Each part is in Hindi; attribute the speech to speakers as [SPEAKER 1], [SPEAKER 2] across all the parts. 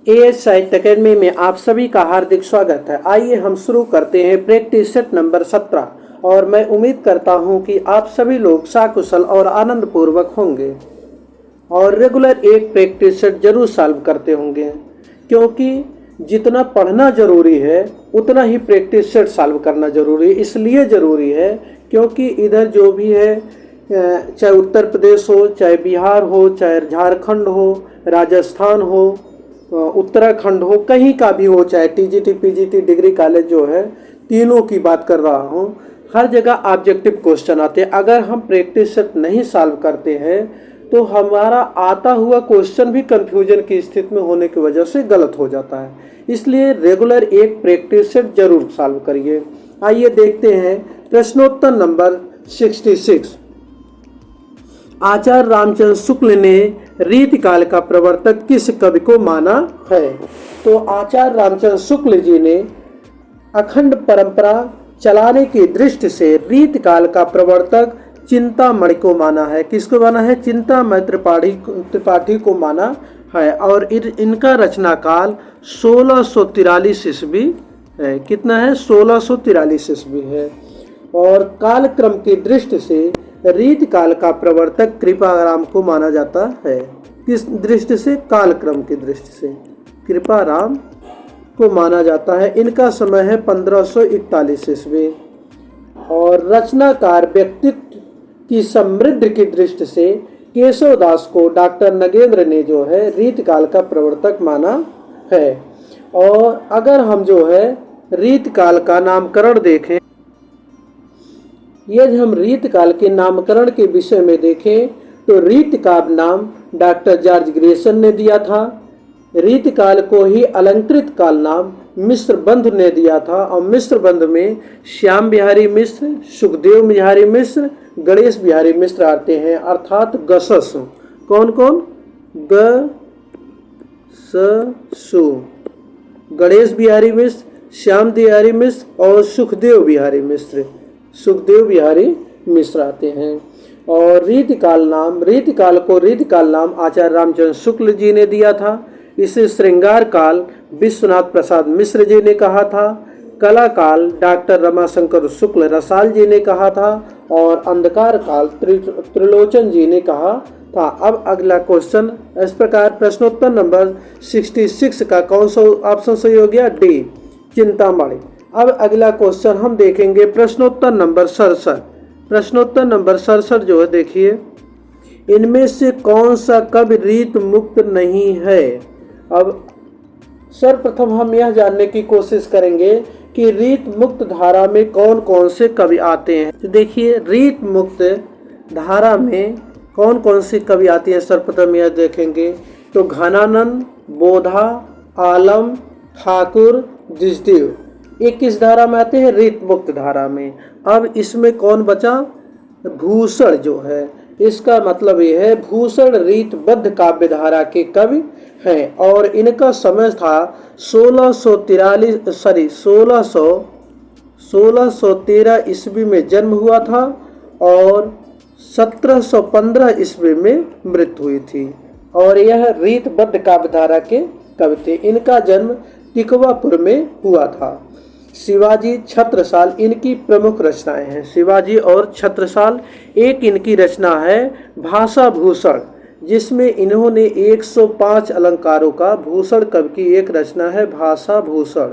[SPEAKER 1] एएस साहित्य अकेडमी में आप सभी का हार्दिक स्वागत है। आइए हम शुरू करते हैं प्रैक्टिस सेट नंबर 17 और मैं उम्मीद करता हूं कि आप सभी लोग सकुशल और आनंद पूर्वक होंगे और रेगुलर एक प्रैक्टिस सेट जरूर सॉल्व करते होंगे, क्योंकि जितना पढ़ना जरूरी है उतना ही प्रैक्टिस सेट सॉल्व करना जरूरी है। इसलिए ज़रूरी है क्योंकि इधर जो भी है, चाहे उत्तर प्रदेश हो, चाहे बिहार हो, चाहे झारखंड हो, राजस्थान हो, उत्तराखंड हो, कहीं का भी हो, चाहे टीजीटी पीजीटी डिग्री कॉलेज जो है, तीनों की बात कर रहा हूँ, हर जगह ऑब्जेक्टिव क्वेश्चन आते हैं। अगर हम प्रैक्टिस सेट नहीं सॉल्व करते हैं तो हमारा आता हुआ क्वेश्चन भी कंफ्यूजन की स्थिति में होने की वजह से गलत हो जाता है। इसलिए रेगुलर एक प्रैक्टिस सेट जरूर सॉल्व करिए। आइए देखते हैं प्रश्नोत्तर नंबर 66। आचार्य रामचंद्र शुक्ल ने रीतिकाल का प्रवर्तक किस कवि को माना है? तो आचार्य रामचंद्र शुक्ल जी ने अखंड परंपरा चलाने की दृष्टि से रीतिकाल का प्रवर्तक चिंतामणि को माना है। किसको माना है? चिंतामणि त्रिपाठी को माना है। और इनका रचना काल 1643 ईस्वी है। कितना है? 1643 ईस्वी है। और कालक्रम की दृष्टि से रीतिकाल का प्रवर्तक कृपाराम को माना जाता है। किस दृष्टि से? कालक्रम की दृष्टि से कृपाराम को माना जाता है। इनका समय है 1541 ईस्वी। और रचनाकार व्यक्तित्व की समृद्धि की दृष्टि से केशवदास को डॉक्टर नगेंद्र ने जो है रीतिकाल का प्रवर्तक माना है। और अगर हम जो है रीतिकाल का नामकरण देखें, यदि हम रीतिकाल के नामकरण के विषय में देखें तो रीतिकाल नाम डॉक्टर जॉर्ज ग्रेसन ने दिया था। रीतिकाल को ही अलंकृत काल नाम मिश्र बंधु ने दिया था। और मिश्र बंधु में श्याम बिहारी मिश्र, सुखदेव बिहारी मिश्र, गणेश बिहारी मिश्र आते हैं, अर्थात गसस। कौन कौन? गससु, गणेश बिहारी मिश्र, श्याम बिहारी मिश्र और सुखदेव बिहारी मिश्र, सुखदेव बिहारी मिश्र आते हैं। और रीतिकाल नाम आचार्य रामचंद्र शुक्ल जी ने दिया था। इसे श्रृंगार काल विश्वनाथ प्रसाद मिश्र जी ने कहा था। कला काल डॉक्टर रमाशंकर शुक्ल रसाल जी ने कहा था। और अंधकार काल त्रिलोचन जी ने कहा था। अब अगला क्वेश्चन इस प्रकार, प्रश्नोत्तर नंबर 66 का कौन सा ऑप्शन सही हो गया? डी, चिंतामणि। अब अगला क्वेश्चन हम देखेंगे प्रश्नोत्तर नंबर 67। प्रश्नोत्तर नंबर 67 जो है, देखिए, इनमें से कौन सा कवि रीत मुक्त नहीं है? अब सर्वप्रथम हम यह जानने की कोशिश करेंगे कि रीत मुक्त धारा में कौन कौन से कवि आते हैं। तो देखिए, रीत मुक्त धारा में कौन कौन सी कवि आती हैं, सर्वप्रथम यह देखेंगे तो घनानंद, बोधा, आलम, ठाकुर, जिसदेव, ये किस धारा में आते हैं? रीत मुक्त धारा में। अब इसमें कौन बचा? भूषण जो है, इसका मतलब ये है भूषण रीतबद्ध काव्य धारा के कवि हैं। और इनका समय था 1613 ईस्वी में जन्म हुआ था और 1715 ईस्वी में मृत्यु हुई थी। और यह रीतबद्ध काव्य धारा के कवि थे। इनका जन्म टिकवापुर में हुआ था। शिवाजी, छत्रसाल इनकी प्रमुख रचनाएं हैं। शिवाजी और छत्रसाल। एक इनकी रचना है भाषा भूषण, जिसमें इन्होंने 105 अलंकारों का, भूषण कवि की एक रचना है भाषा भूषण,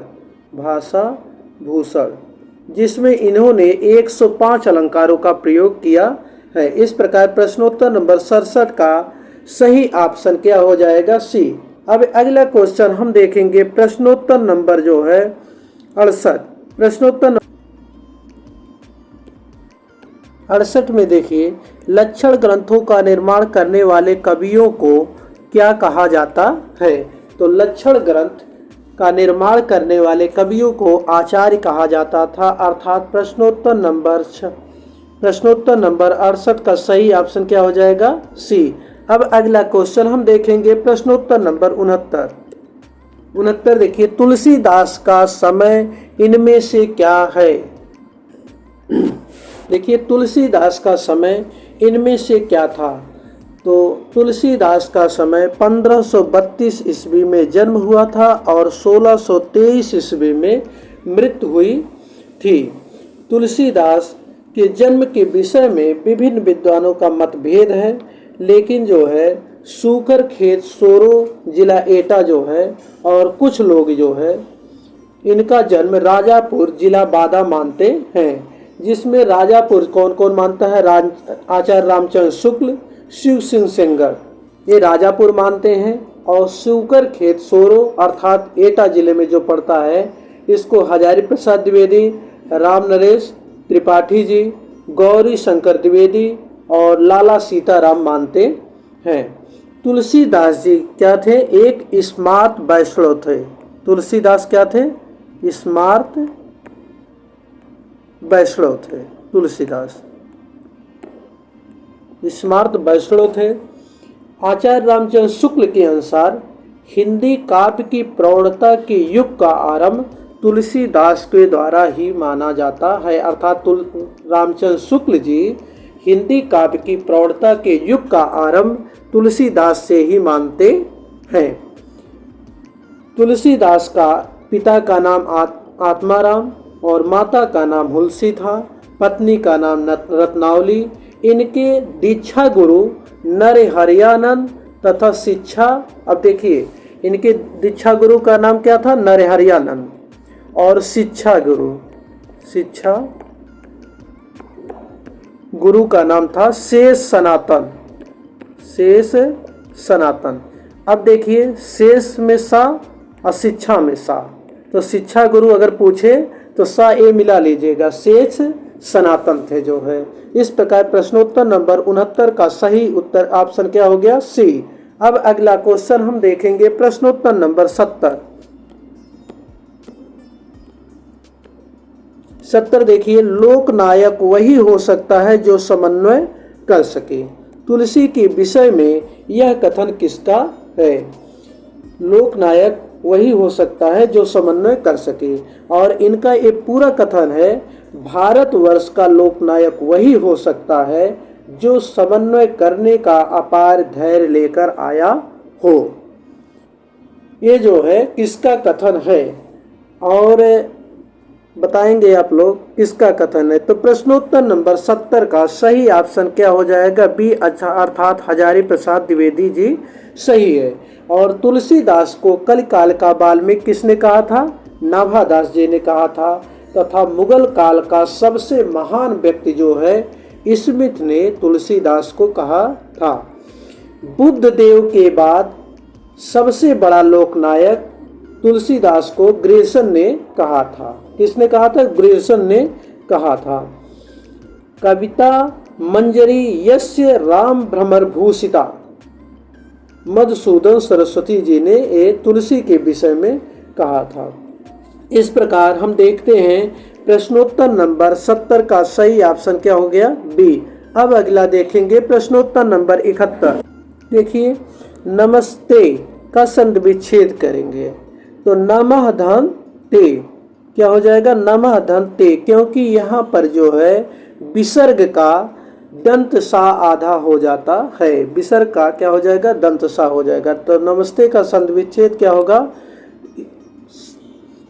[SPEAKER 1] जिसमें इन्होंने 105 अलंकारों का प्रयोग किया है। इस प्रकार प्रश्नोत्तर नंबर 67 का सही ऑप्शन क्या हो जाएगा? सी। अब अगला क्वेश्चन हम देखेंगे प्रश्नोत्तर नंबर जो है 68। प्रश्नोत्तर 68 में देखिए, लक्षण ग्रंथों का निर्माण करने वाले कवियों को क्या कहा जाता है? तो लक्षण ग्रंथ का निर्माण करने वाले कवियों को आचार्य कहा जाता था। अर्थात प्रश्नोत्तर नंबर 68 का सही ऑप्शन क्या हो जाएगा? सी। अब अगला क्वेश्चन हम देखेंगे प्रश्नोत्तर नंबर 69। देखिए, तुलसीदास का समय इनमें से क्या है? देखिए, तुलसीदास का समय इनमें से क्या था? तो तुलसीदास का समय 1532 ईस्वी में जन्म हुआ था और 1623 ईस्वी में मृत्यु हुई थी। तुलसीदास के जन्म के विषय में विभिन्न विद्वानों का मतभेद है, लेकिन जो है सूकरखेत सोरो जिला एटा जो है और कुछ लोग जो है इनका जन्म राजापुर जिला बादा मानते हैं, जिसमें राजापुर कौन कौन मानता है? आचार्य रामचंद्र शुक्ल, शिव सिंह सेंगर, ये राजापुर मानते हैं। और सूकरखेत सोरो अर्थात एटा जिले में जो पड़ता है, इसको हजारी प्रसाद द्विवेदी, राम नरेश त्रिपाठी जी, गौरी शंकर द्विवेदी और लाला सीताराम मानते हैं। तुलसीदास जी क्या थे? एक स्मार्ट वैष्णव थे। तुलसीदास क्या थे? स्मार्ट वैष्णव थे। तुलसीदास स्मार्ट वैष्णव थे। आचार्य रामचंद्र शुक्ल के अनुसार हिंदी काव्य की प्रौढ़ता के युग का आरंभ तुलसीदास के द्वारा ही माना जाता है। अर्थात रामचंद्र शुक्ल जी हिंदी काव्य की प्रौढ़ता के युग का आरंभ तुलसीदास से ही मानते हैं। तुलसीदास का पिता का नाम आत्माराम और माता का नाम हुलसी था। पत्नी का नाम रत्नावली। इनके दीक्षा गुरु नरहरियानंद तथा शिक्षा, अब देखिए इनके दीक्षा गुरु का नाम क्या था? नरहरियानंद। और शिक्षा गुरु का नाम था शेष सनातन। अब देखिए शेष में सा और शिक्षा में सा, तो शिक्षा गुरु अगर पूछे तो सा ए मिला लीजिएगा, शेष सनातन थे जो है। इस प्रकार प्रश्नोत्तर नंबर 69 का सही उत्तर ऑप्शन क्या हो गया? सी। अब अगला क्वेश्चन हम देखेंगे प्रश्नोत्तर नंबर 70 देखिए, लोकनायक वही हो सकता है जो समन्वय कर सके। तुलसी के विषय में यह कथन किसका है? लोकनायक वही हो सकता है जो समन्वय कर सके, और इनका एक पूरा कथन है, भारतवर्ष का लोकनायक वही हो सकता है जो समन्वय करने का अपार धैर्य लेकर आया हो। ये जो है किसका कथन है और बताएंगे आप लोग किसका कथन है। तो प्रश्नोत्तर नंबर 70 का सही ऑप्शन क्या हो जाएगा? बी, अच्छा अर्थात हजारी प्रसाद द्विवेदी जी सही है। और तुलसीदास को कलिकाल का वाल्मीकि किसने कहा था? नाभादास जी ने कहा था। तथा मुगल काल का सबसे महान व्यक्ति जो है स्मिथ ने तुलसीदास को कहा था। बुद्ध देव के बाद सबसे बड़ा लोकनायक तुलसीदास को ग्रेसन ने कहा था। किसने कहा था? ग्रेसन ने कहा था। कविता मंजरी यस्य राम भ्रमर भूषिता, मधुसूदन सरस्वती जी ने ये तुलसी के विषय में कहा था। इस प्रकार हम देखते हैं प्रश्नोत्तर नंबर 70 का सही ऑप्शन क्या हो गया? बी। अब अगला देखेंगे प्रश्नोत्तर नंबर 71। देखिए, नमस्ते का संधि विच्छेद करेंगे तो नमः धन ते क्या हो जाएगा? नमः धन ते, क्योंकि यहाँ पर जो है विसर्ग का दंत सा आधा हो जाता है। विसर्ग का क्या हो जाएगा? दंत सा हो जाएगा। तो नमस्ते का संधि विच्छेद क्या होगा?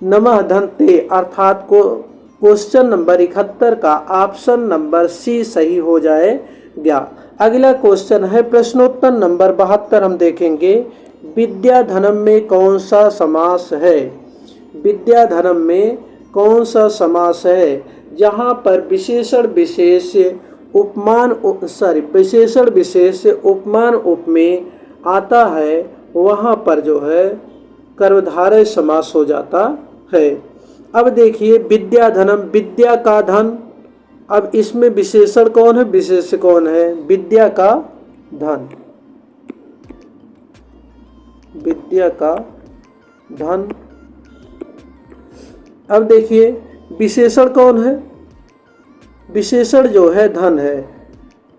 [SPEAKER 1] नमः धन ते, अर्थात को क्वेश्चन नंबर 71 का ऑप्शन नंबर सी सही हो जाएगा। अगला क्वेश्चन है प्रश्नोत्तर नंबर 72। हम देखेंगे विद्याधनम में कौन सा समास है? विद्याधनम में कौन सा समास है? जहाँ पर विशेषण विशेष उपमान विशेषण विशेष उपमान उपमेय आता है, वहाँ पर जो है कर्मधारय समास हो जाता है। अब देखिए विद्याधनम, विद्या का धन, अब इसमें विशेषण कौन है? विशेष कौन है? विद्या का धन, विद्या का धन। अब देखिए विशेषण कौन है? विशेषण जो है धन है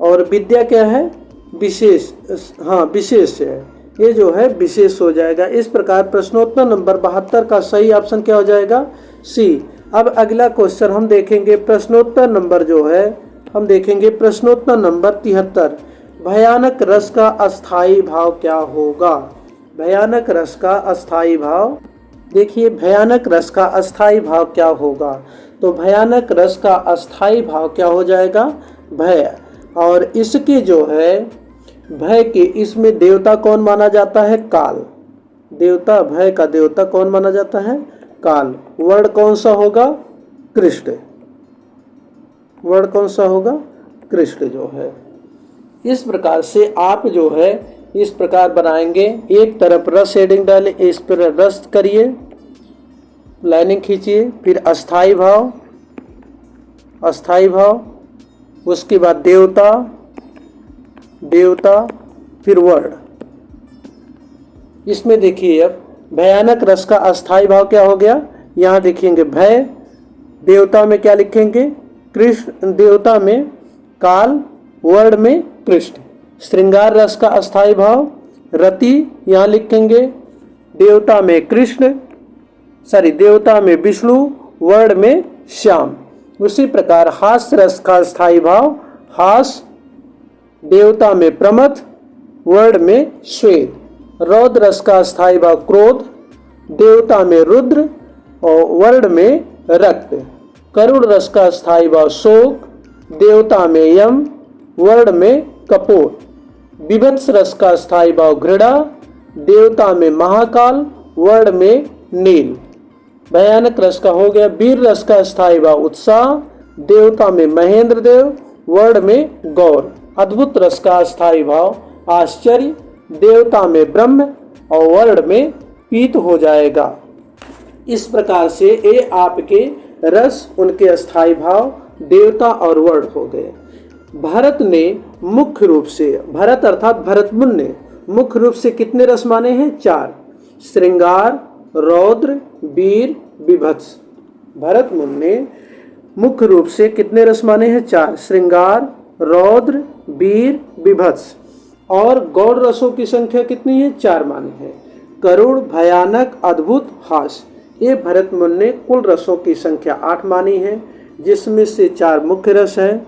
[SPEAKER 1] और विद्या क्या है? विशेष, हाँ विशेष है, ये जो है विशेष हो जाएगा। इस प्रकार प्रश्नोत्तर नंबर 72 का सही ऑप्शन क्या हो जाएगा? सी। अब अगला क्वेश्चन हम देखेंगे प्रश्नोत्तर नंबर जो है हम देखेंगे प्रश्नोत्तर नंबर 73। भयानक रस का अस्थाई भाव क्या होगा? भयानक रस का अस्थाई भाव, देखिए भयानक रस का अस्थाई भाव क्या होगा? तो भयानक रस का अस्थाई भाव क्या हो जाएगा? भय। और इसके जो है भय के, इसमें देवता कौन माना जाता है? काल। देवता, भय का देवता कौन माना जाता है? काल। वर्ण कौन सा होगा? कृष्ण। वर्ण कौन सा होगा? कृष्ण जो है। इस प्रकार से आप जो है इस प्रकार बनाएंगे। एक तरफ रस हेडिंग डालें, इस पर रस करिए, लाइनिंग खींचिए, फिर अस्थाई भाव, अस्थाई भाव, उसके बाद देवता, देवता, फिर वर्ण। इसमें देखिए अब भयानक रस का अस्थाई भाव क्या हो गया? यहाँ देखिएंगे भय, देवता में क्या लिखेंगे? कृष्ण, देवता में काल, वर्ण में कृष्ण। श्रृंगार रस का अस्थाई भाव रति, यहाँ लिखेंगे देवता में कृष्ण, देवता में विष्णु, वर्ण में श्याम। उसी प्रकार हास्य रस का अस्थाई भाव हास, देवता में प्रमथ, वर्ण में श्वेत। रौद्र रस का अस्थाई भाव क्रोध, देवता में रुद्र और वर्ण में रक्त। करुण रस का अस्थाई भाव शोक, देवता में यम, वर्ण में कपोत। विभत्स रस का अस्थाई भाव घृणा, देवता में महाकाल, वर्ण में नील। भयानक रस का हो गया। वीर रस का अस्थाई भाव उत्साह, देवता में महेंद्र देव, वर्ण में गौर। अद्भुत रस का अस्थाई भाव आश्चर्य, देवता में ब्रह्म और वर्ण में पीत हो जाएगा। इस प्रकार से ये आपके रस, उनके अस्थाई भाव, देवता और वर्ण हो गए। भरत ने मुख्य रूप से, भरत अर्थात भरतमुनि ने मुख्य रूप से कितने रस माने हैं? 4। श्रृंगार, रौद्र, वीर, विभत्स। भरतमुनि ने मुख्य रूप से कितने रस माने हैं? 4। श्रृंगार, रौद्र, वीर, विभत्स। और गौड़ रसों की संख्या कितनी है? 4 माने हैं। करुण, भयानक, अद्भुत, हास्य। ये भरतमुनि ने कुल रसों की संख्या 8 मानी है, जिसमें से 4 मुख्य रस हैं,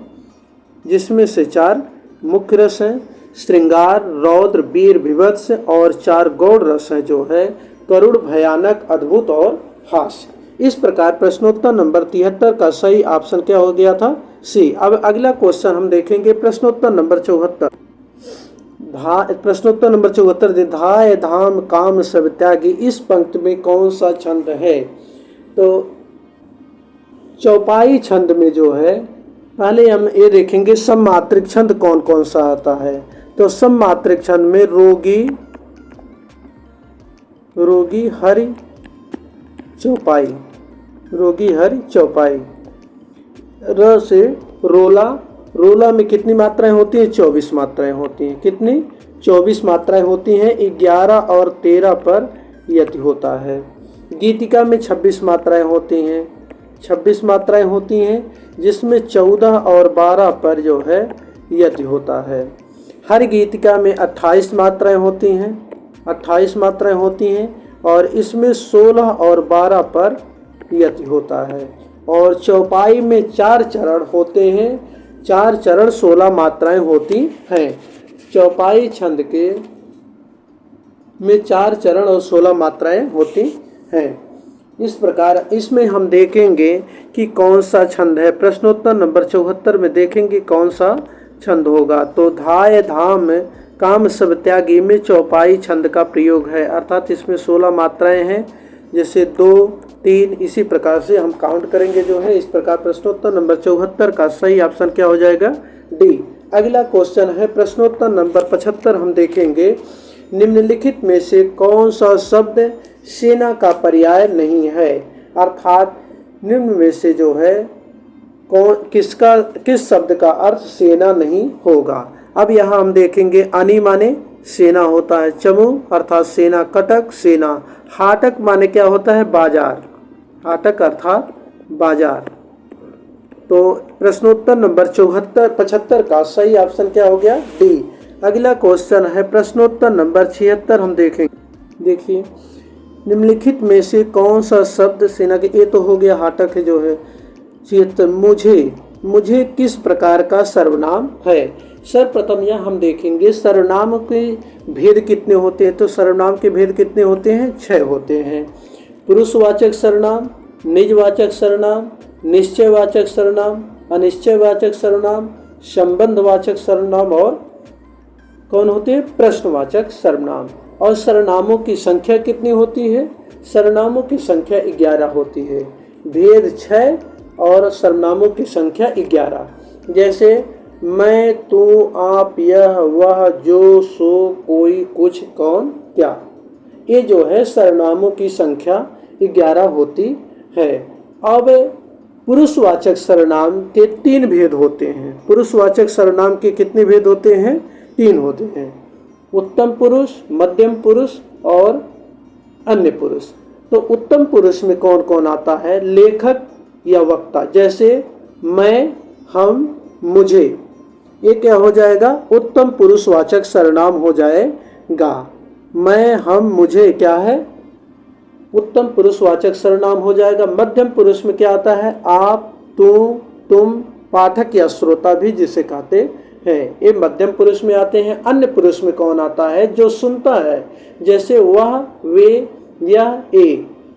[SPEAKER 1] जिसमें से 4 मुख्य रस हैं श्रृंगार, रौद्र, वीर, विभत्स, और 4 गौड़ रस हैं जो है करुण, भयानक, अद्भुत और हास्य। इस प्रकार प्रश्नोत्तर नंबर 73 का सही ऑप्शन क्या हो गया था? सी। अब अगला क्वेश्चन हम देखेंगे प्रश्नोत्तर नंबर 74। प्रश्नोत्तर नंबर 74, धाय धाम काम सब त्यागी, इस पंक्ति में कौन सा छंद है? तो चौपाई छंद में जो है, पहले हम ये देखेंगे सममात्रिक छंद कौन कौन सा आता है। तो सममात्रिक छंद में रोगी, रोगी हरि चौपाई, रोगी हरि चौपाई। र से रोला, रोला में कितनी मात्राएं होती हैं? 24 मात्राएं होती हैं। कितनी? 24 मात्राएं होती हैं। 11 और 13 पर यति होता है। गीतिका में 26 मात्राएं होती हैं, 26 मात्राएं होती हैं, जिसमें 14 और 12 पर जो है यति होता है। हर गीतिका में 28 मात्राएं होती हैं, 28 मात्राएं होती हैं, और इसमें 16 और 12 पर यति होता है। और चौपाई में 4 चरण होते हैं, 4 चरण 16 मात्राएं होती हैं। चौपाई छंद के में 4 चरण और 16 मात्राएं होती हैं। इस प्रकार इसमें हम देखेंगे कि कौन सा छंद है। प्रश्नोत्तर नंबर 74 में देखेंगे कौन सा छंद होगा। तो धाय धाम काम सब त्यागी में चौपाई छंद का प्रयोग है, अर्थात इसमें 16 मात्राएं हैं, जैसे 2, 3, इसी प्रकार से हम काउंट करेंगे जो है। इस प्रकार प्रश्नोत्तर नंबर 74 का सही ऑप्शन क्या हो जाएगा? डी। अगला क्वेश्चन है प्रश्नोत्तर नंबर 75। हम देखेंगे निम्नलिखित में से कौन सा शब्द सेना का पर्याय नहीं है, अर्थात निम्न में से जो है किस शब्द का अर्थ सेना नहीं होगा। अब यहाँ हम देखेंगे अनि माने सेना होता है, चमू अर्थात सेना, कटक सेना, हाटक माने क्या होता है? बाजार, हाटक अर्थात बाजार। तो प्रश्नोत्तर नंबर 75 का सही ऑप्शन क्या हो गया? डी। अगला क्वेश्चन है प्रश्नोत्तर नंबर 76। हम देखेंगे, देखिए निम्नलिखित में से कौन सा शब्द सेना के, ये तो हो गया हाटक है जो है। 76 मुझे, मुझे किस प्रकार का सर्वनाम है? सर्वप्रथम यह हम देखेंगे सर्वनाम के भेद कितने होते हैं। तो सर्वनाम के भेद कितने होते हैं? 6 होते हैं। पुरुषवाचक सर्वनाम, निजवाचक सर्वनाम, निश्चयवाचक सर्वनाम, अनिश्चयवाचक सर्वनाम, संबंधवाचक सर्वनाम और कौन होते हैं? प्रश्नवाचक सर्वनाम। और सर्वनामों की संख्या कितनी होती है? सर्वनामों की संख्या 11 होती है। भेद 6 और सर्वनामों की संख्या 11। जैसे मैं, तू, आप, यह, वह, जो, सो, कोई, कुछ, कौन, क्या, ये जो है सर्वनामों की संख्या 11 होती है। अब पुरुषवाचक सर्वनाम के 3 भेद होते हैं। पुरुषवाचक सर्वनाम के कितने भेद होते हैं? 3 होते हैं। उत्तम पुरुष, मध्यम पुरुष और अन्य पुरुष। तो उत्तम पुरुष में कौन कौन आता है? लेखक या वक्ता। जैसे मैं, हम, मुझे, ये क्या हो जाएगा? उत्तम पुरुषवाचक सर्वनाम हो जाएगा। मैं, हम, मुझे क्या है? उत्तम पुरुषवाचक सर्वनाम हो जाएगा। मध्यम पुरुष में क्या आता है? आप, तू, तुम, पाठक या श्रोता भी जिसे कहते हैं, ये मध्यम पुरुष में आते हैं। अन्य पुरुष में कौन आता है? जो सुनता है। जैसे वह, वे, यह,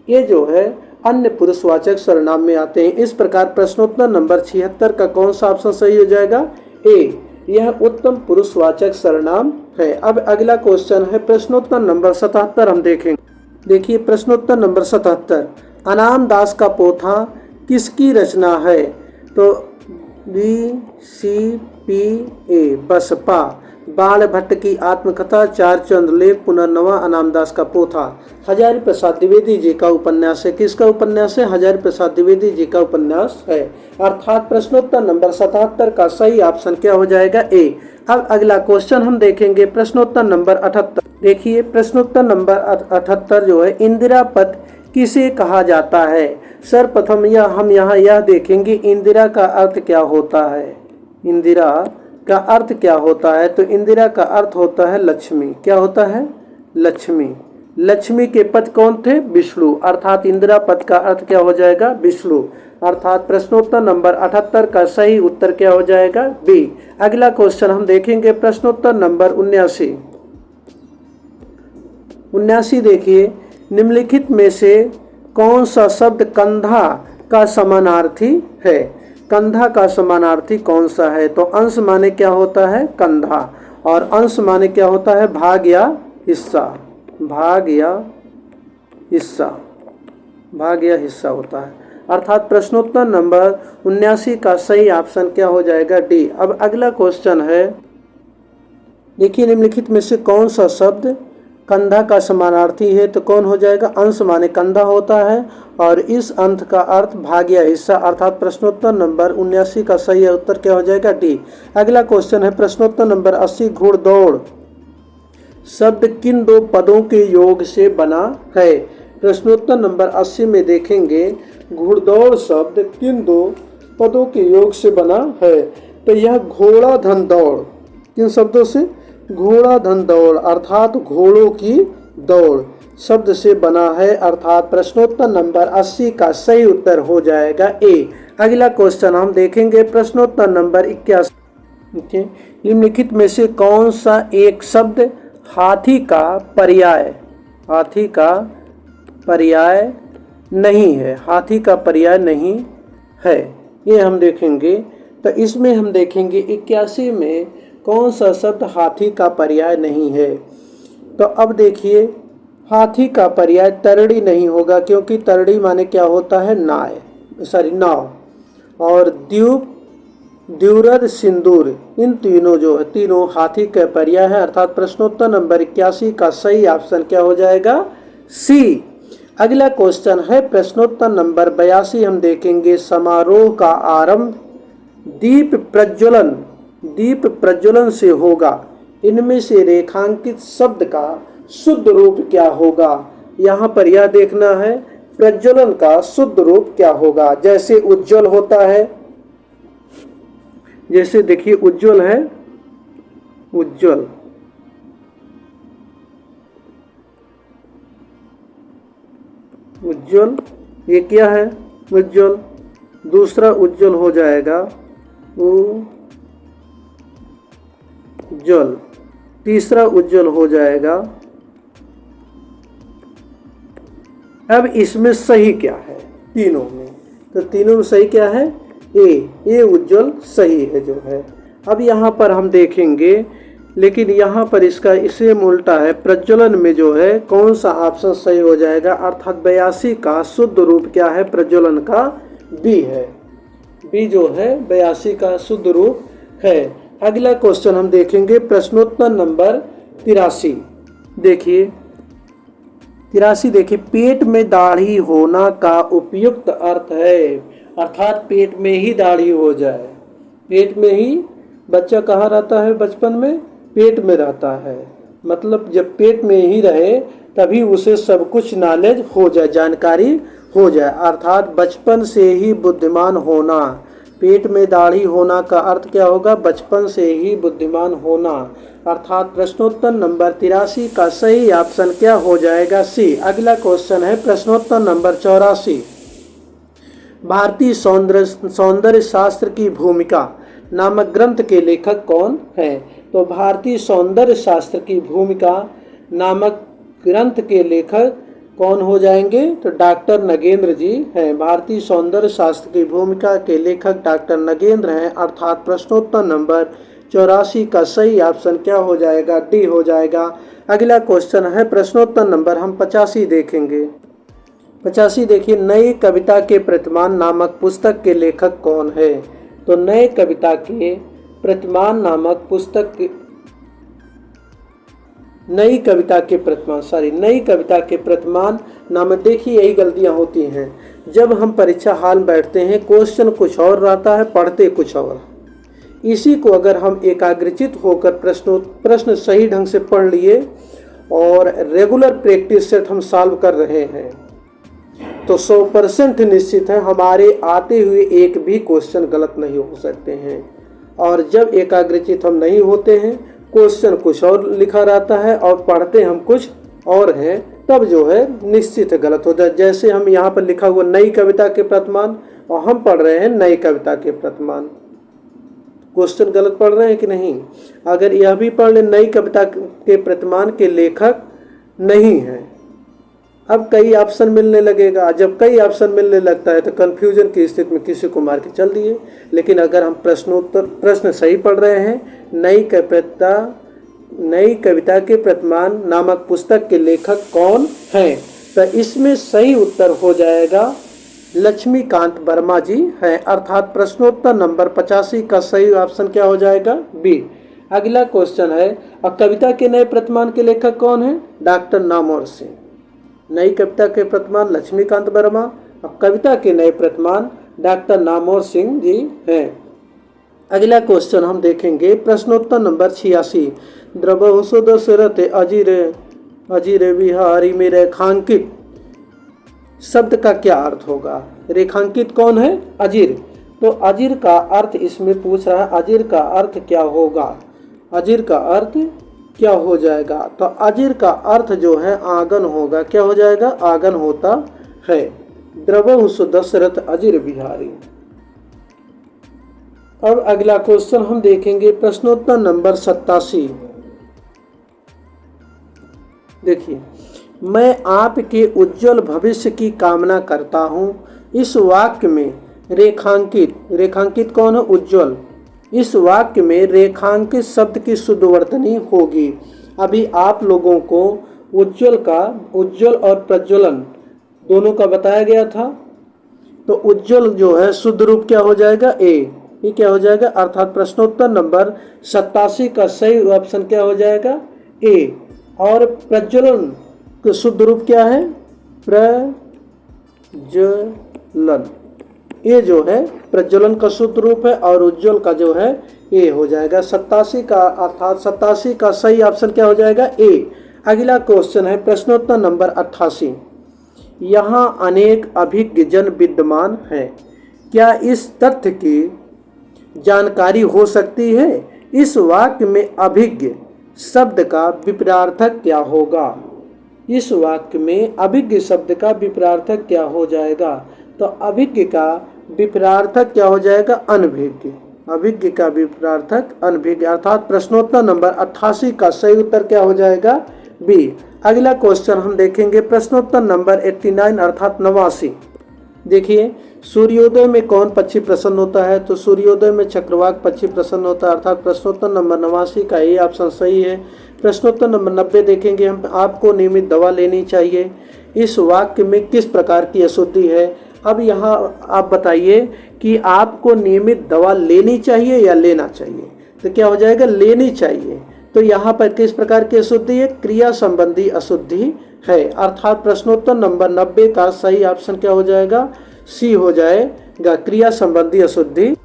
[SPEAKER 1] ये जो है अन्य पुरुषवाचक सर्वनाम में आते हैं। इस प्रकार प्रश्नोत्तर नंबर 76 का कौन सा ऑप्शन सही हो जाएगा? ए, यह उत्तम पुरुषवाचक सर्वनाम है। अब अगला क्वेश्चन है प्रश्नोत्तर नंबर 77 हम देखेंगे। देखिए प्रश्नोत्तर नंबर 77, अनाम दास का पोथा किसकी रचना है? तो BCPA बसपा, बाल भट्ट की आत्मकथा, 4 चंद्रलेख, पुनर्नवा, अनाम दास का पोथा। हजारी प्रसाद द्विवेदी जी का उपन्यास है। किसका उपन्यास है? हजारी प्रसाद द्विवेदी जी का उपन्यास है। अर्थात प्रश्नोत्तर नंबर 77 का सही ऑप्शन क्या हो जाएगा? ए। अब अगला क्वेश्चन हम देखेंगे प्रश्नोत्तर नंबर 78। देखिए प्रश्नोत्तर नंबर 78 जो है, इंदिरा पथ किसे कहा जाता है? सर्वप्रथम हम यहाँ यह देखेंगे इंदिरा का अर्थ क्या होता है। इंदिरा का अर्थ क्या होता है? तो इंदिरा का अर्थ होता है लक्ष्मी। क्या होता है? लक्ष्मी। लक्ष्मी के पति कौन थे? विष्णु। अर्थात इंदिरा पद का अर्थ क्या हो जाएगा? विष्णु। अर्थात प्रश्नोत्तर नंबर 78 का सही उत्तर क्या हो जाएगा? बी। अगला क्वेश्चन हम देखेंगे प्रश्नोत्तर नंबर 79। देखिए, निम्नलिखित में से कौन सा शब्द कंधा का समानार्थी है? कंधा का समानार्थी कौन सा है? तो अंश माने क्या होता है? कंधा। और अंश माने क्या होता है? भाग या हिस्सा। भाग या हिस्सा। भाग या हिस्सा होता है। अर्थात प्रश्नोत्तर नंबर 79 का सही ऑप्शन क्या हो जाएगा? डी। अब अगला क्वेश्चन है, देखिए निम्नलिखित में से कौन सा शब्द कंधा का समानार्थी है? तो कौन हो जाएगा? अंश माने कंधा होता है और इस अंत का अर्थ भाग या हिस्सा। अर्थात प्रश्नोत्तर नंबर 79 का सही उत्तर क्या हो जाएगा? डी। अगला क्वेश्चन है प्रश्नोत्तर नंबर 80, घुड़दौड़ शब्द किन 2 पदों के योग से बना है? प्रश्नोत्तर नंबर 80 में देखेंगे घुड़दौड़ शब्द किन 2 पदों के योग से बना है? तो यह घोड़ा धन दौड़ किन शब्दों से? घोड़ा धन दौड़ अर्थात घोड़ों की दौड़ शब्द से बना है। अर्थात प्रश्नोत्तर नंबर 80 का सही उत्तर हो जाएगा ए। अगला क्वेश्चन हम देखेंगे प्रश्नोत्तर नंबर 81। निम्नलिखित में से कौन सा एक शब्द हाथी का पर्याय नहीं है? हाथी का पर्याय नहीं है, ये हम देखेंगे। तो इसमें हम देखेंगे 81 में कौन सा शब्द हाथी का पर्याय नहीं है। तो अब देखिए हाथी का पर्याय तरड़ी नहीं होगा, क्योंकि तरड़ी माने क्या होता है? नाव। और द्वीप, द्विरद, सिंदूर, इन तीनों जो है तीनों हाथी का पर्याय है। अर्थात प्रश्नोत्तर नंबर 81 का सही ऑप्शन क्या हो जाएगा? सी। अगला क्वेश्चन है प्रश्नोत्तर नंबर 82 हम देखेंगे, समारोह का आरंभ दीप प्रज्वलन से होगा। इनमें से रेखांकित शब्द का शुद्ध रूप क्या होगा? यहाँ पर यह देखना है प्रज्वलन का शुद्ध रूप क्या होगा। जैसे उज्जवल होता है, जैसे देखिए उज्जवल है, उज्जवल। उज्जवल ये क्या है? उज्जवल। दूसरा उज्जवल हो जाएगा उज्ज्वल, तीसरा उज्ज्वल हो जाएगा। अब इसमें सही क्या है तीनों में, तो तीनों में सही क्या है, ए उज्ज्वल सही है जो है। अब यहाँ पर हम देखेंगे, लेकिन यहाँ पर इसका इसे उल्टा है, प्रज्वलन में जो है कौन सा ऑप्शन सही हो जाएगा, अर्थात 82 का शुद्ध रूप क्या है, प्रज्वलन का बी है। बी जो है 82 का शुद्ध रूप है। अगला क्वेश्चन हम देखेंगे प्रश्नोत्तर नंबर 83। देखिए 83 देखिए, पेट में दाढ़ी होना का उपयुक्त अर्थ है, अर्थात पेट में ही दाढ़ी हो जाए। पेट में ही, बच्चा कहाँ रहता है बचपन में, पेट में रहता है, मतलब जब पेट में ही रहे तभी उसे सब कुछ नॉलेज हो जाए, जानकारी हो जाए, अर्थात बचपन से ही बुद्धिमान होना। पेट में दाढ़ी होना का अर्थ क्या होगा, बचपन से ही बुद्धिमान होना, अर्थात प्रश्नोत्तर नंबर 83 का सही ऑप्शन क्या हो जाएगा, सी। अगला क्वेश्चन है प्रश्नोत्तर नंबर 84। भारतीय सौंदर्य शास्त्र की भूमिका नामक ग्रंथ के लेखक कौन है, तो भारतीय सौंदर्य शास्त्र की भूमिका नामक ग्रंथ के लेखक कौन हो जाएंगे, तो डॉक्टर नगेंद्र जी हैं। भारतीय सौंदर्य शास्त्र की भूमिका के लेखक डॉक्टर नगेंद्र हैं, अर्थात प्रश्नोत्तर नंबर 84 का सही ऑप्शन क्या हो जाएगा, डी हो जाएगा। अगला क्वेश्चन है प्रश्नोत्तर नंबर हम 85 देखेंगे। 85 देखिए, नई कविता के प्रतिमान नामक पुस्तक के लेखक कौन है, तो नए कविता के प्रतिमान नामक पुस्तक के नई कविता के प्रतिमान नामक, देखिए यही गलतियां होती हैं, जब हम परीक्षा हाल में बैठते हैं क्वेश्चन कुछ और रहता है, पढ़ते कुछ और। इसी को अगर हम एकाग्रचित होकर प्रश्न सही ढंग से पढ़ लिए और रेगुलर प्रैक्टिस से हम सॉल्व कर रहे हैं तो 100% निश्चित है हमारे आते हुए एक भी क्वेश्चन गलत नहीं हो सकते हैं। और जब एकाग्रचित हम नहीं होते हैं, क्वेश्चन कुछ और लिखा रहता है और पढ़ते हम कुछ और हैं, तब जो है निश्चित गलत होता है। जैसे हम यहाँ पर लिखा हुआ नई कविता के प्रतिमान और हम पढ़ रहे हैं नई कविता के प्रतिमान, क्वेश्चन गलत पढ़ रहे हैं कि नहीं। अगर यह भी पढ़ लें नई कविता के प्रतिमान के लेखक नहीं है, अब कई ऑप्शन मिलने लगेगा, जब कई ऑप्शन मिलने लगता है तो कंफ्यूजन की स्थिति में किसी को मार के चल दिए। लेकिन अगर हम प्रश्न सही पढ़ रहे हैं, नई कविता के प्रतिमान नामक पुस्तक के लेखक कौन हैं, तो इसमें सही उत्तर हो जाएगा लक्ष्मीकांत वर्मा जी हैं, अर्थात प्रश्नोत्तर नंबर 85 का सही ऑप्शन क्या हो जाएगा, बी। अगला क्वेश्चन है, कविता के नए प्रतिमान के लेखक कौन है, डॉक्टर नामवर सिंह। नई कविता के प्रतिमान लक्ष्मीकांत वर्मा और कविता के नए प्रतिमान डॉक्टर नामवर सिंह जी हैं। अगला क्वेश्चन हम देखेंगे प्रश्नोत्तर नंबर 86। द्रवहुसो दशरथ अजीर बिहारी में रेखांकित शब्द का क्या अर्थ होगा। रेखांकित कौन है, अजीर। तो अजीर का अर्थ इसमें पूछ रहा है, अजीर का अर्थ क्या होगा, अजीर का अर्थ क्या हो जाएगा। तो अजीर का अर्थ जो है आंगन होगा, क्या हो जाएगा, आंगन होता है। द्रवहुसो दशरथ अजीर बिहारी। अब अगला क्वेश्चन हम देखेंगे प्रश्नोत्तर नंबर 87। देखिए, मैं आपके उज्जवल भविष्य की कामना करता हूँ। इस वाक्य में रेखांकित कौन है, उज्जवल। इस वाक्य में रेखांकित शब्द की शुद्ध वर्तनी होगी। अभी आप लोगों को उज्जवल और प्रज्वलन दोनों का बताया गया था। तो उज्जवल जो है शुद्ध रूप क्या हो जाएगा, ए। ये क्या हो जाएगा, अर्थात प्रश्नोत्तर नंबर 87 का सही ऑप्शन क्या हो जाएगा, ए। और प्रज्वलन का शुद्ध रूप क्या है, प्रज्वलन। ये जो है प्रज्वलन का शुद्ध रूप है और उज्जवल का जो है ए हो जाएगा। 87 का अर्थात 87 का सही ऑप्शन क्या हो जाएगा, ए। अगला क्वेश्चन है प्रश्नोत्तर नंबर 88। यहाँ अनेक अभिज्ञ जन विद्यमान हैं, क्या इस तथ्य की जानकारी हो सकती है। इस वाक्य में अभिज्ञ शब्द का विपरीतार्थक क्या होगा। इस वाक्य में अभिज्ञ शब्द का विपरीतार्थक क्या हो जाएगा। तो अभिज्ञ का विपरीतार्थक क्या हो जाएगा, अनभिज्ञ। अभिज्ञ का विपरीतार्थक अनभिज्ञ, अर्थात प्रश्नोत्तर नंबर 88 का सही उत्तर क्या हो जाएगा? बी। अगला क्वेश्चन हम देखेंगे प्रश्नोत्तर नंबर 89 अर्थात 89। देखिए, सूर्योदय में कौन पक्षी प्रसन्न होता है? तो सूर्योदय में चक्रवाक पक्षी प्रसन्न होता है, अर्थात प्रश्नोत्तर नंबर 89 का ये ऑप्शन सही है। प्रश्नोत्तर नंबर 90 देखेंगे हम, आपको नियमित दवा लेनी चाहिए। इस वाक्य में किस प्रकार की अशुद्धि है? अब यहाँ आप बताइए कि आपको नियमित दवा लेनी चाहिए या लेना चाहिए? तो क्या हो जाएगा? लेनी चाहिए। तो यहाँ पर किस प्रकार की अशुद्धि है? क्रिया संबंधी अशुद्धि है, अर्थात प्रश्नोत्तर नंबर 90 का सही ऑप्शन क्या हो जाएगा? सी हो जाएगा, क्रिया संबंधी अशुद्धि।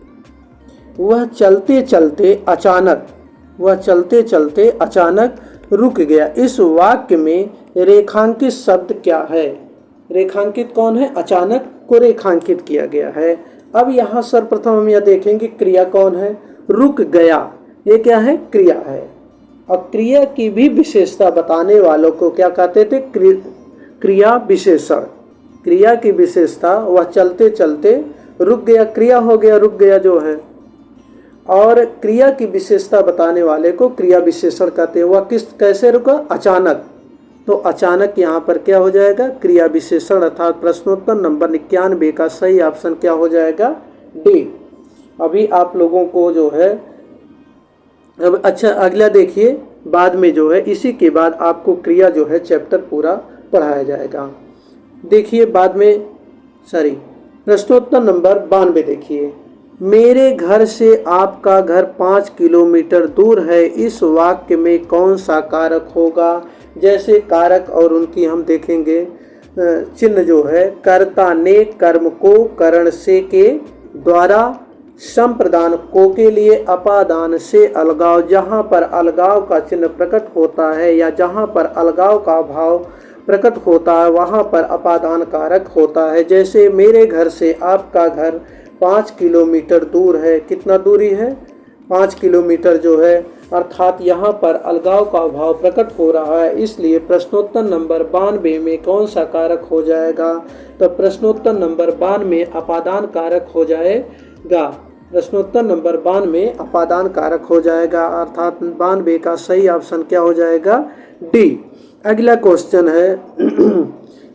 [SPEAKER 1] वह चलते चलते अचानक रुक गया। इस वाक्य में रेखांकित शब्द क्या है? रेखांकित कौन है? अचानक को रेखांकित किया गया है। अब यहाँ सर्वप्रथम हम यह देखेंगे क्रिया कौन है? रुक गया, ये क्या है? क्रिया है। और क्रिया की भी विशेषता बताने वालों को क्या कहते थे? क्रिया विशेषण। क्रिया की विशेषता, वह चलते चलते रुक गया, क्रिया हो गया रुक गया जो है। और क्रिया की विशेषता बताने वाले को क्रिया विशेषण कहते हैं। वह कैसे रुका? अचानक। तो अचानक यहाँ पर क्या हो जाएगा? क्रिया विशेषण, अर्थात प्रश्नोत्तर नंबर 99 का सही ऑप्शन क्या हो जाएगा? डी। अभी आप लोगों को जो है अब अच्छा अगला देखिए, बाद में जो है इसी के बाद आपको क्रिया जो है चैप्टर पूरा पढ़ाया जाएगा। देखिए बाद में प्रश्नोत्तर नंबर 92 देखिए, मेरे घर से आपका घर 5 किलोमीटर दूर है। इस वाक्य में कौन सा कारक होगा? जैसे कारक और उनकी हम देखेंगे चिन्ह जो है, कर्ता ने कर्म को करण से के द्वारा, संप्रदान को के लिए, अपादान से अलगाव। जहाँ पर अलगाव का चिन्ह प्रकट होता है या जहाँ पर अलगाव का भाव प्रकट होता है वहाँ पर अपादान कारक होता है। जैसे मेरे घर से आपका घर 5 किलोमीटर दूर है। कितना दूरी है? 5 किलोमीटर जो है, अर्थात यहाँ पर अलगाव का भाव प्रकट हो रहा है। इसलिए प्रश्नोत्तर नंबर 92 में कौन सा कारक हो जाएगा? तो प्रश्नोत्तर नंबर 92 अपादान कारक हो जाएगा। प्रश्नोत्तर नंबर 92 अपादान कारक हो जाएगा, अर्थात 92 का सही ऑप्शन क्या हो जाएगा? डी। अगला क्वेश्चन है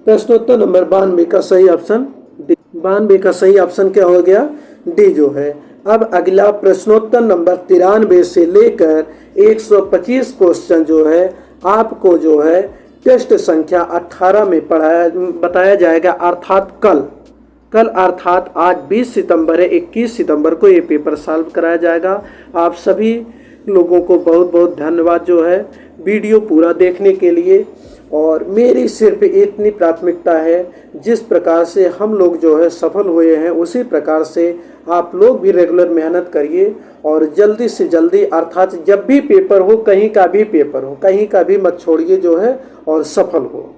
[SPEAKER 1] प्रश्नोत्तर नंबर 92 का सही ऑप्शन डी। 92 का सही ऑप्शन क्या हो गया? डी जो है। अब अगला प्रश्नोत्तर नंबर 93 से लेकर 125 क्वेश्चन जो है आपको जो है टेस्ट संख्या 18 में बताया जाएगा, अर्थात कल अर्थात आज 20 सितंबर है, 21 सितंबर को ये पेपर सॉल्व कराया जाएगा। आप सभी लोगों को बहुत बहुत धन्यवाद जो है वीडियो पूरा देखने के लिए। और मेरी सिर्फ इतनी प्राथमिकता है, जिस प्रकार से हम लोग जो है सफल हुए हैं उसी प्रकार से आप लोग भी रेगुलर मेहनत करिए और जल्दी से जल्दी, अर्थात जब भी पेपर हो, कहीं का भी पेपर हो, कहीं का भी मत छोड़िए जो है और सफल हो।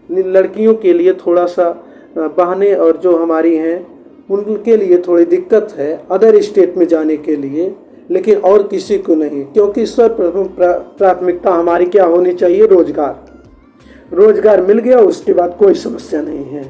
[SPEAKER 1] लड़कियों के लिए थोड़ा सा बहाने और जो हमारी हैं उनके लिए थोड़ी दिक्कत है अदर स्टेट में जाने के लिए, लेकिन और किसी को नहीं, क्योंकि सर्वप्रथम प्राथमिकता हमारी क्या होनी चाहिए? रोजगार। रोजगार मिल गया उसके बाद कोई समस्या नहीं है।